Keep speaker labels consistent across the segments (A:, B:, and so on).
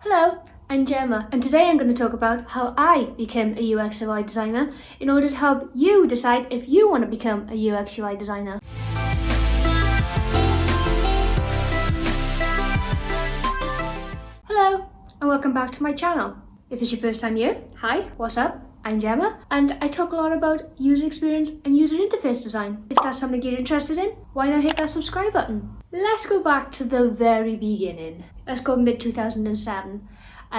A: Hello, I'm Gemma, and today I'm going to talk about how I became a UX UI designer in order to help you decide if you want to become a UX UI designer. Hello, and welcome back to my channel. If it's your first time here, hi, what's up? I'm Gemma, and I talk a lot about user experience and user interface design. If that's something you're interested in, why not hit that subscribe button? Let's go back to the very beginning. Let's go mid-2007.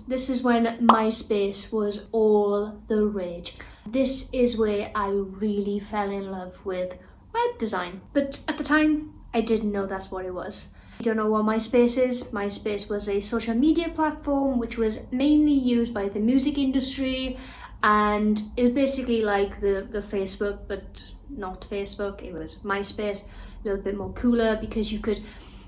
A: This is when MySpace was all the rage. This is where I really fell in love with web design. But at the time, I didn't know that's what it was. If you don't know what MySpace is, MySpace was a social media platform which was mainly used by the music industry, and it was basically like the Facebook, but not Facebook. It was MySpace, a little bit more cooler because you could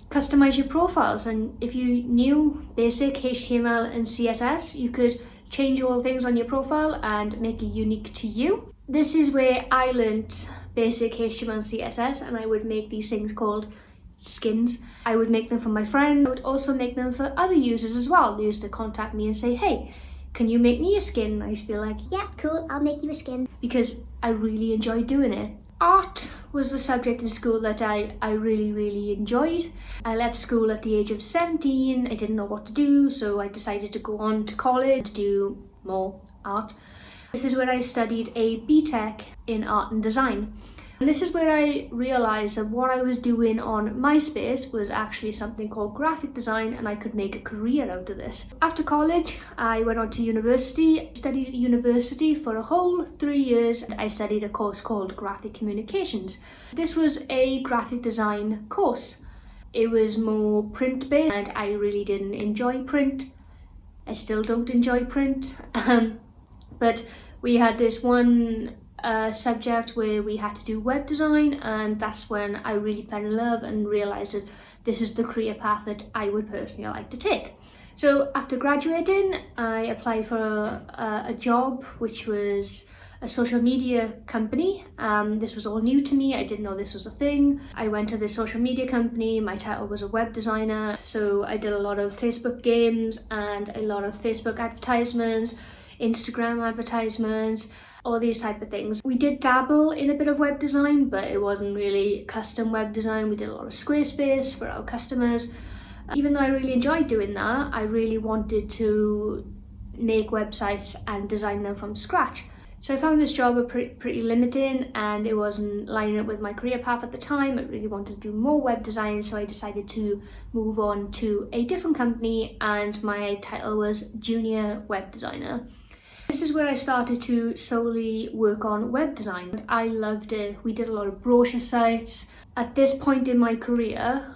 A: customize your profiles, and if you knew basic HTML and CSS, you could change all things on your profile and make it unique to you. This is where I learned basic HTML and CSS, and I would make these things called skins. I would make them for my friend. I would also make them for other users as well. They used to contact me and say, hey, can you make me a skin? I used to be like, yeah, cool, I'll make you a skin. Because I really enjoyed doing it. Art was the subject in school that I really enjoyed. I left school at the age of 17. I didn't know what to do, so I decided to go on to college to do more art. This is where I studied a BTEC in art and design. And this is where I realized that what I was doing on MySpace was actually something called graphic design, and I could make a career out of this. After college, I went on to university. I studied at university for a whole 3 years. I studied a course called graphic communications. This was a graphic design course. It was more print-based, and I really didn't enjoy print. I still don't enjoy print. But we had this one subject where we had to do web design, and that's when I really fell in love and realized that this is the career path that I would personally like to take. So after graduating, I applied for a job which was a social media company. This was all new to me. I didn't know this was a thing. I went to this social media company. My title was a web designer, so I did a lot of Facebook games and a lot of Facebook advertisements, Instagram advertisements, all these type of things. We did dabble in a bit of web design, but it wasn't really custom web design. We did a lot of Squarespace for our customers. Even though I really enjoyed doing that, I really wanted to make websites and design them from scratch. So I found this job pretty limiting, and it wasn't lining up with my career path at the time. I really wanted to do more web design, so I decided to move on to a different company, and my title was Junior Web Designer. This is where I started to solely work on web design. I loved it. We did a lot of brochure sites. At this point in my career,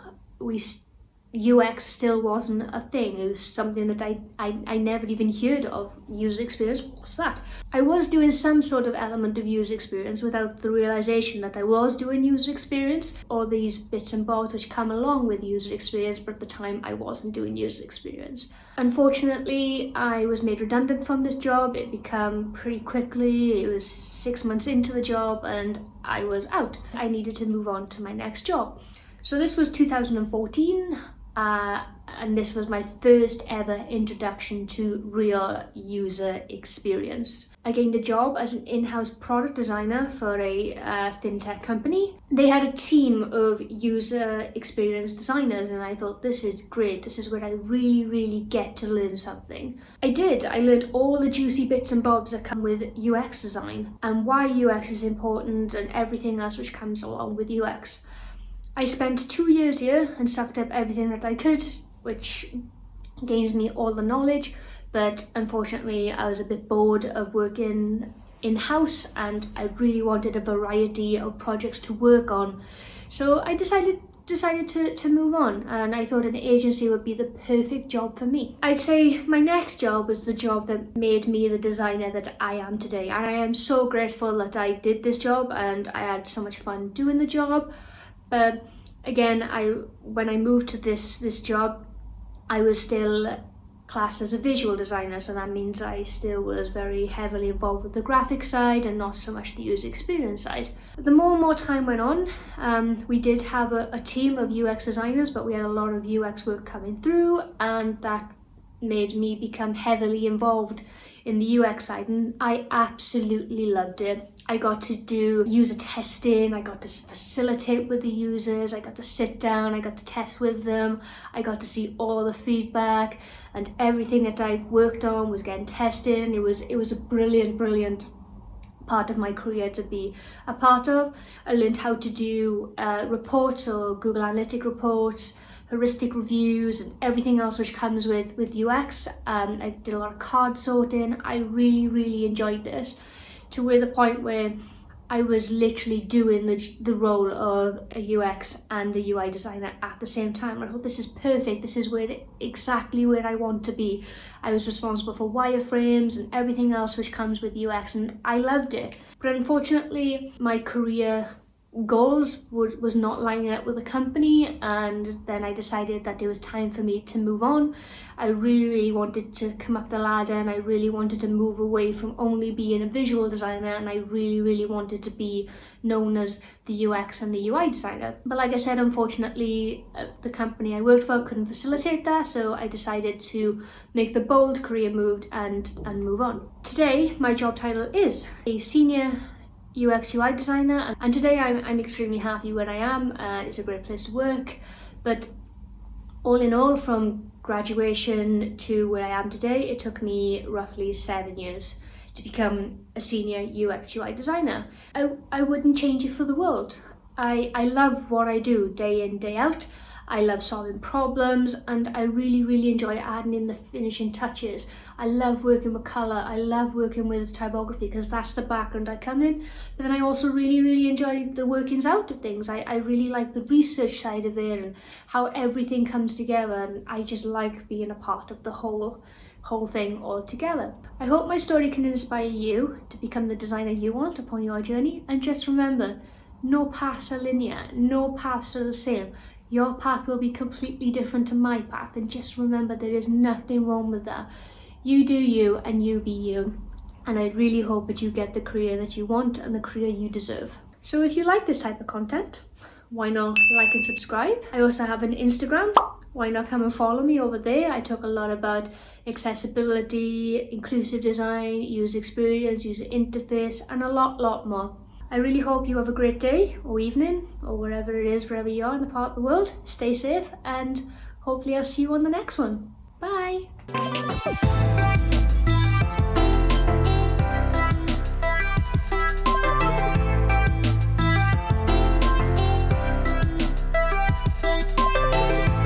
A: UX still wasn't a thing. It was something that I never even heard of. User experience, what's that? I was doing some sort of element of user experience without the realization that I was doing user experience, or these bits and bobs which come along with user experience, but at the time I wasn't doing user experience. Unfortunately, I was made redundant from this job. It became pretty quickly. It was 6 months into the job and I was out. I needed to move on to my next job. So this was 2014. And this was my first ever introduction to real user experience. I gained a job as an in-house product designer for a fintech company. They had a team of user experience designers, and I thought, this is great. This is where I really get to learn something. I did. I learned all the juicy bits and bobs that come with UX design and why UX is important and everything else which comes along with UX. I spent 2 years here and sucked up everything that I could, which gains me all the knowledge, but unfortunately I was a bit bored of working in-house and I really wanted a variety of projects to work on. So I decided to move on, and I thought an agency would be the perfect job for me. I'd say my next job was the job that made me the designer that I am today. And I am so grateful that I did this job and I had so much fun doing the job. But again, when I moved to this job, I was still classed as a visual designer, so that means I still was very heavily involved with the graphic side and not so much the user experience side. The more and more time went on, we did have a team of UX designers, but we had a lot of UX work coming through, and that made me become heavily involved in the UX side, and I absolutely loved it. I got to do user testing, I got to facilitate with the users, I got to sit down, I got to test with them, I got to see all the feedback, and everything that I worked on was getting tested, and it was a brilliant part of my career to be a part of. I learned how to do reports or Google Analytic reports, heuristic reviews, and everything else which comes with UX. I did a lot of card sorting. I really enjoyed this, to where the point where I was literally doing the role of a UX and a UI designer at the same time. I thought, this is perfect. This is exactly where I want to be. I was responsible for wireframes and everything else which comes with UX, and I loved it. But unfortunately, my career goals was not lining up with the company, and then I decided that it was time for me to move on. I really wanted to come up the ladder, and I really wanted to move away from only being a visual designer, and I really wanted to be known as the UX and the UI designer. But like I said, unfortunately, the company I worked for couldn't facilitate that, so I decided to make the bold career move and move on. Today, my job title is a senior UX UI designer, and today I'm extremely happy where I am. It's a great place to work, but all in all, from graduation to where I am today, it took me roughly 7 years to become a senior UX UI designer. I wouldn't change it for the world. I love what I do day in, day out. I love solving problems, and I really enjoy adding in the finishing touches. I love working with colour, I love working with typography, because that's the background I come in. But then I also really enjoy the workings out of things. I really like the research side of it and how everything comes together, and I just like being a part of the whole thing all together. I hope my story can inspire you to become the designer you want upon your journey. And just remember, no paths are linear, no paths are the same. Your path will be completely different to my path, and just remember, there is nothing wrong with that. You do you, and you be you. And I really hope that you get the career that you want and the career you deserve. So if you like this type of content, why not like and subscribe? I also have an Instagram. Why not come and follow me over there? I talk a lot about accessibility, inclusive design, user experience, user interface, and a lot more. I really hope you have a great day or evening or wherever it is, wherever you are in the part of the world. Stay safe, and hopefully I'll see you on the next one. Bye!